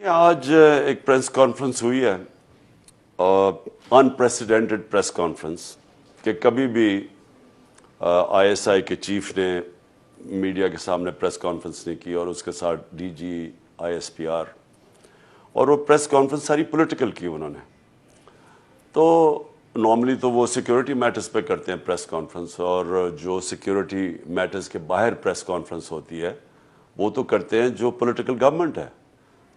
آج ایک press conference ہوئی ہے، انپریسیڈنٹڈ پریس کانفرنس کہ کبھی بھی آئی ایس آئی کے چیف نے میڈیا کے سامنے پریس کانفرنس نہیں کی، اور اس کے ساتھ D G I S P R, اور وہ پریس کانفرنس ساری پولیٹیکل کی انہوں نے. تو نارملی تو وہ سیکیورٹی میٹرز پہ کرتے ہیں پریس کانفرنس، اور جو سیکیورٹی میٹرز کے باہر پریس کانفرنس ہوتی ہے وہ تو کرتے ہیں جو پولیٹیکل گورنمنٹ ہے.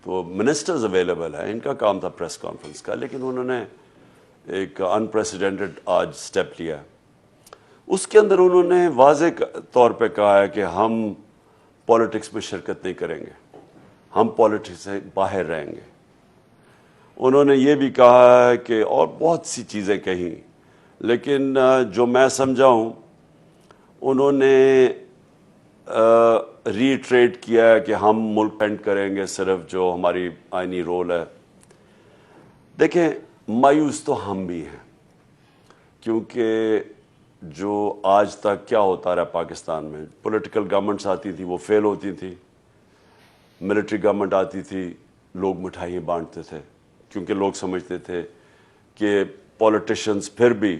تو منسٹرز اویلیبل ہیں، ان کا کام تھا پریس کانفرنس کا، لیکن انہوں نے ایک انپریسیڈنٹڈ آج سٹیپ لیا. اس کے اندر انہوں نے واضح طور پہ کہا ہے کہ ہم پولیٹکس میں شرکت نہیں کریں گے، ہم پولیٹکس سے باہر رہیں گے. انہوں نے یہ بھی کہا ہے کہ اور بہت سی چیزیں کہیں، لیکن جو میں سمجھا ہوں انہوں نے ریٹریٹ کیا ہے کہ ہم ملک پینٹ کریں گے صرف جو ہماری آئینی رول ہے. دیکھیں، مایوس تو ہم بھی ہیں، کیونکہ جو آج تک کیا ہوتا رہا پاکستان میں، پولیٹیکل گورنمنٹس آتی تھی وہ فیل ہوتی تھی، ملٹری گورنمنٹ آتی تھی لوگ مٹھائیاں بانٹتے تھے، کیونکہ لوگ سمجھتے تھے کہ پولیٹیشنز پھر بھی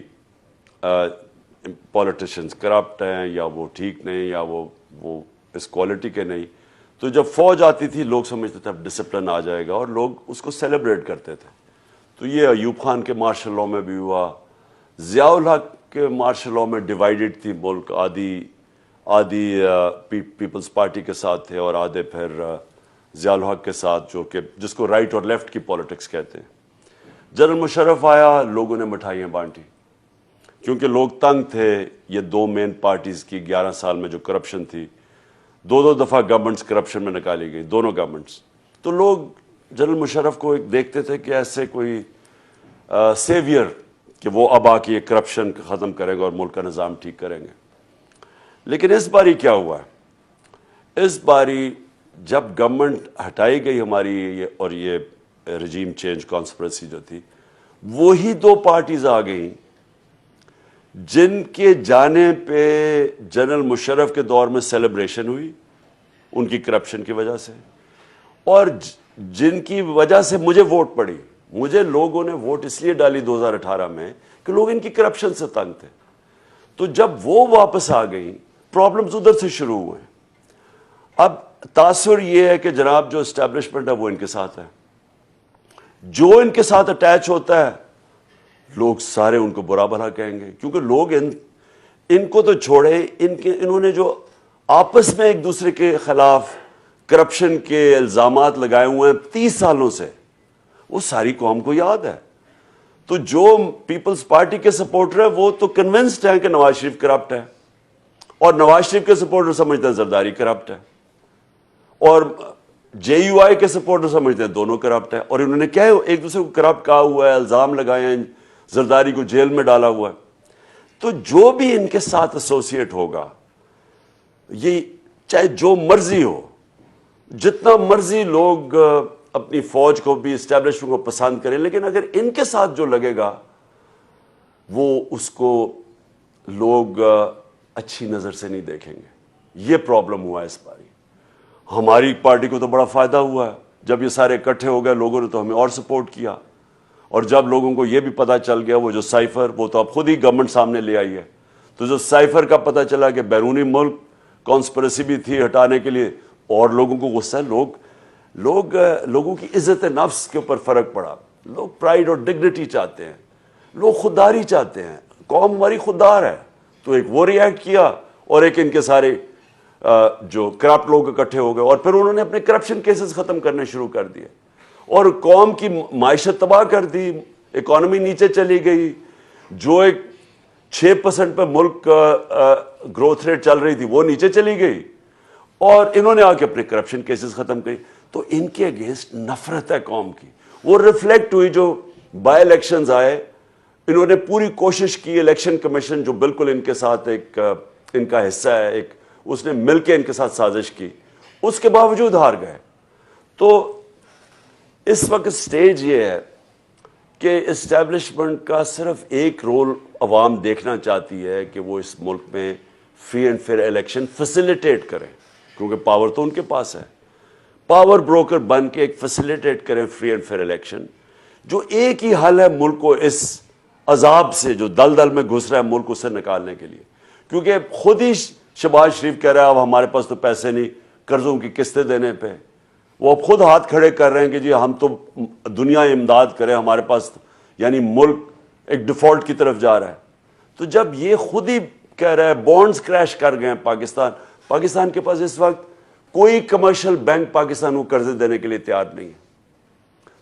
پولیٹیشنز کرپٹ ہیں، یا وہ ٹھیک نہیں، یا وہ اس کوالٹی کے نہیں. تو جب فوج آتی تھی لوگ سمجھتے تھے اب ڈسپلن آ جائے گا، اور لوگ اس کو سیلیبریٹ کرتے تھے. تو یہ ایوب خان کے مارشل لاء میں بھی ہوا، ضیاء الحق کے مارشل لاء میں ڈیوائیڈڈ تھی ملک، آدھی پیپلز پارٹی کے ساتھ تھے اور آدھے پھر ضیاء الحق کے ساتھ، جو کہ جس کو رائٹ اور لیفٹ کی پالیٹکس کہتے ہیں. جنرل مشرف آیا، لوگوں نے مٹھائیاں بانٹی، کیونکہ لوگ تنگ تھے. یہ دو مین پارٹیز کی 11 سال میں جو کرپشن تھی، دو دفعہ گورنمنٹس کرپشن میں نکالی گئی، دونوں گورنمنٹس. تو لوگ جنرل مشرف کو ایک دیکھتے تھے کہ ایسے کوئی سیویئر کہ وہ اب آ کے یہ کرپشن ختم کریں گے اور ملک کا نظام ٹھیک کریں گے. لیکن اس باری کیا ہوا ہے؟ اس باری جب گورنمنٹ ہٹائی گئی ہماری اور یہ رجیم چینج کانسپریسی جو تھی، وہی دو پارٹیز آ گئیں جن کے جانے پہ جنرل مشرف کے دور میں سیلیبریشن ہوئی ان کی کرپشن کی وجہ سے، اور جن کی وجہ سے مجھے ووٹ پڑی. مجھے لوگوں نے ووٹ اس لیے ڈالی 2018 میں کہ لوگ ان کی کرپشن سے تنگ تھے. تو جب وہ واپس آ گئیں، پرابلمز ادھر سے شروع ہوئے. اب تاثر یہ ہے کہ جناب جو اسٹیبلشمنٹ ہے وہ ان کے ساتھ ہے، جو ان کے ساتھ اٹیچ ہوتا ہے لوگ سارے ان کو برا بھلا کہیں گے، کیونکہ لوگ ان کو تو چھوڑے، انہوں نے جو آپس میں ایک دوسرے کے خلاف کرپشن کے الزامات لگائے ہوئے ہیں 30 سالوں سے، وہ ساری قوم کو یاد ہے. تو جو پیپلز پارٹی کے سپورٹر ہیں وہ تو کنونسڈ ہیں کہ نواز شریف کرپٹ ہے، اور نواز شریف کے سپورٹر سمجھتے ہیں زرداری کرپٹ ہے، اور جے یو آئی کے سپورٹر سمجھتے ہیں دونوں کرپٹ ہے. اور انہوں نے کیا ایک دوسرے کو کرپٹ کہا ہوا ہے، الزام لگائے ہیں، زرداری کو جیل میں ڈالا ہوا ہے. تو جو بھی ان کے ساتھ ایسوسیٹ ہوگا، یہ چاہے جو مرضی ہو، جتنا مرضی لوگ اپنی فوج کو بھی اسٹیبلشمنٹ کو پسند کریں، لیکن اگر ان کے ساتھ جو لگے گا وہ اس کو لوگ اچھی نظر سے نہیں دیکھیں گے. یہ پرابلم ہوا ہے اس باری. ہماری پارٹی کو تو بڑا فائدہ ہوا ہے، جب یہ سارے اکٹھے ہو گئے لوگوں نے تو ہمیں اور سپورٹ کیا. اور جب لوگوں کو یہ بھی پتا چل گیا وہ جو سائفر، وہ تو اب خود ہی گورنمنٹ سامنے لے آئی ہے، تو جو سائفر کا پتا چلا کہ بیرونی ملک کانسپریسی بھی تھی ہٹانے کے لیے، اور لوگوں کو غصہ ہے. لوگوں کی عزت نفس کے اوپر فرق پڑا. لوگ پرائیڈ اور ڈگنیٹی چاہتے ہیں، لوگ خودداری چاہتے ہیں. قوم ہماری خوددار ہے. تو ایک وہ ریئیکٹ کیا، اور ایک ان کے سارے جو کرپٹ لوگ اکٹھے ہو گئے، اور پھر انہوں نے اپنے کرپشن کیسز ختم کرنے شروع کر دیے، اور قوم کی معیشت تباہ کر دی. اکانومی نیچے چلی گئی. جو ایک 6% پہ ملک گروتھ ریٹ چل رہی تھی وہ نیچے چلی گئی، اور انہوں نے آ کے اپنے کرپشن کیسز ختم کری. تو ان کے اگینسٹ نفرت ہے قوم کی، وہ ریفلیکٹ ہوئی. جو بائی الیکشنز آئے، انہوں نے پوری کوشش کی. الیکشن کمیشن جو بالکل ان کے ساتھ ایک ان کا حصہ ہے، اس نے مل کے ان کے ساتھ سازش کی، اس کے باوجود ہار گئے. تو اس وقت سٹیج یہ ہے کہ اسٹیبلشمنٹ کا صرف ایک رول عوام دیکھنا چاہتی ہے کہ وہ اس ملک میں free and fair election facilitate کریں، کیونکہ پاور تو ان کے پاس ہے. پاور بروکر بن کے ایک فیسیلیٹیٹ کریں فری اینڈ فیئر الیکشن، جو ایک ہی حل ہے ملک کو اس عذاب سے جو دلدل میں گھس رہا ہے ملک اسے نکالنے کے لیے. کیونکہ خود ہی شہباز شریف کہہ رہا ہے اب ہمارے پاس تو پیسے نہیں قرضوں کی قسطیں دینے پہ، وہ اب خود ہاتھ کھڑے کر رہے ہیں کہ جی ہم تو دنیا امداد کرے، ہمارے پاس یعنی ملک ایک ڈیفالٹ کی طرف جا رہا ہے. تو جب یہ خود ہی کہہ رہا ہے بانڈز کریش کر گئے ہیں پاکستان کے پاس اس وقت کوئی کمرشل بینک پاکستان کو قرضے دینے کے لیے تیار نہیں ہے.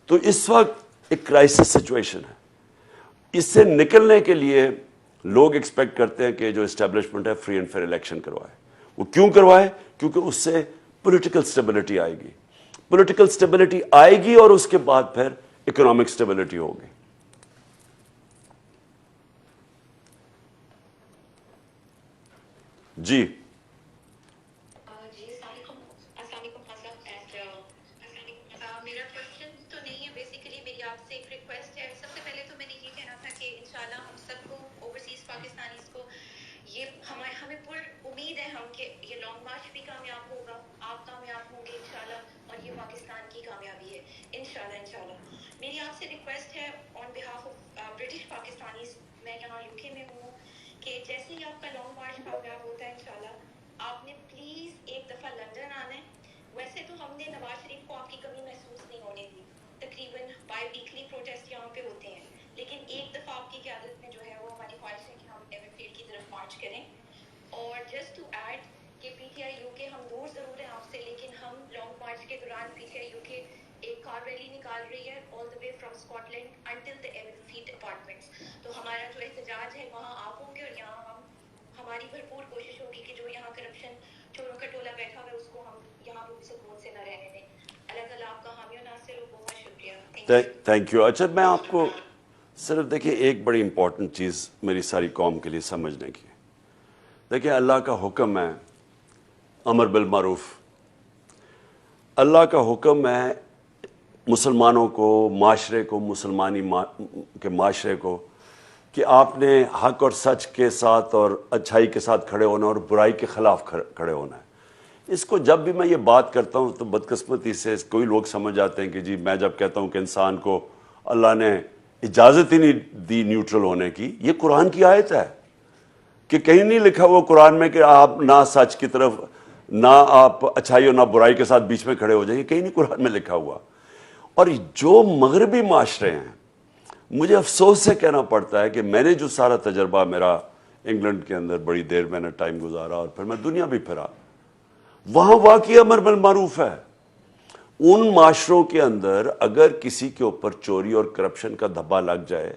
تو اس وقت ایک کرائسس سچویشن ہے. اس سے نکلنے کے لیے لوگ ایکسپیکٹ کرتے ہیں کہ جو اسٹیبلشمنٹ ہے فری اینڈ فیئر الیکشن کروائے. وہ کیوں کروائے؟ کیونکہ اس سے پولیٹیکل سٹیبلٹی آئے گی. پولیٹیکل سٹیبلٹی آئے گی اور اس کے بعد پھر اکنامک سٹیبلٹی ہوگی. جی میرا کوشچن تو نہیں ہے، بیسیکلی میری آپ سے ایک ریکویسٹ ہے. سب سے پہلے تو میں نے یہ کہنا تھا کہ انشاءاللہ ہم سب کو اوورسیز پاکستانیز کو یہ ہمیں پر امید ہے ہم کہ یہ لانگ مارچ بھی کامیاب ہوگا، آپ کامیاب ہوں گے انشاءاللہ، اور یہ پاکستان کی کامیابی ہے انشاءاللہ. میری آپ سے ریکویسٹ ہے آن بہاف آف برٹش پاکستانیز، میں یہاں یو کے میں ہوں، کہ جیسے ہی آپ کا لانگ مارچ کامیاب ہوتا ہے انشاءاللہ آپ نے پلیز ایک دفعہ لندن آنا ہے. ویسے تو ہم نے نواز شریف کو آپ کی کمی محسوس نہیں ہونے دی، تقریباً بائی ویکلی پروٹیسٹ یہاں پہ ہوتے ہیں، لیکن ایک دفعہ آپ کی قیادت میں جو ہے وہ ہماری خواہش ہے کہ ہم ایور فیلڈ کی طرف مارچ کریں. اور جسٹ ٹو ایڈ کہ پی ٹی آئی یو کے ہم دور ضرور ہیں آپ سے، لیکن ہم لانگ مارچ کے دوران پی ٹی آئی یو کے ایک کار ریلی نکال رہی ہے all the way from Scotland until the Everfield apartments. تو ہمارا جو احتجاج ہے وہاں آپ ہوں گے، اور یہاں ہماری بھرپور کوشش ہوگی کہ جو یہاں کرپشن چوروں کا ٹولہ بیٹھا ہوا ہے اس کو ہم یہاں پہ سکون سے نہ رہنے دیں. اللہ تعالیٰ آپ کا حامی و ناصر ہو. بہت شکریہ. Thank you. اچھا میں آپ کو صرف دیکھیں ایک بڑی امپورٹنٹ چیز میری ساری قوم کے لیے سمجھنے کی. دیکھیں اللہ کا حکم ہے امر بالمعروف، اللہ کا حکم ہے مسلمانوں کو، معاشرے کو، مسلمانی کے معاشرے کو کہ آپ نے حق اور سچ کے ساتھ اور اچھائی کے ساتھ کھڑے ہونا اور برائی کے خلاف کھڑے ہونا ہے. اس کو جب بھی میں یہ بات کرتا ہوں تو بدقسمتی سے کوئی لوگ سمجھ جاتے ہیں کہ جی میں جب کہتا ہوں کہ انسان کو اللہ نے اجازت ہی نہیں دی نیوٹرل ہونے کی. یہ قرآن کی آیت ہے کہ کہیں نہیں لکھا ہوا قرآن میں کہ آپ نہ سچ کی طرف، نہ آپ اچھائی اور نہ برائی کے ساتھ بیچ میں کھڑے ہو جائیں. کہیں نہیں قرآن میں لکھا ہوا. اور جو مغربی معاشرے ہیں، مجھے افسوس سے کہنا پڑتا ہے کہ میں نے جو سارا تجربہ میرا انگلینڈ کے اندر بڑی دیر میں نے ٹائم گزارا اور پھر میں دنیا بھی پھرا، وہاں واقعی امر بالمعروف ہے. ان معاشروں کے اندر اگر کسی کے اوپر چوری اور کرپشن کا دھبا لگ جائے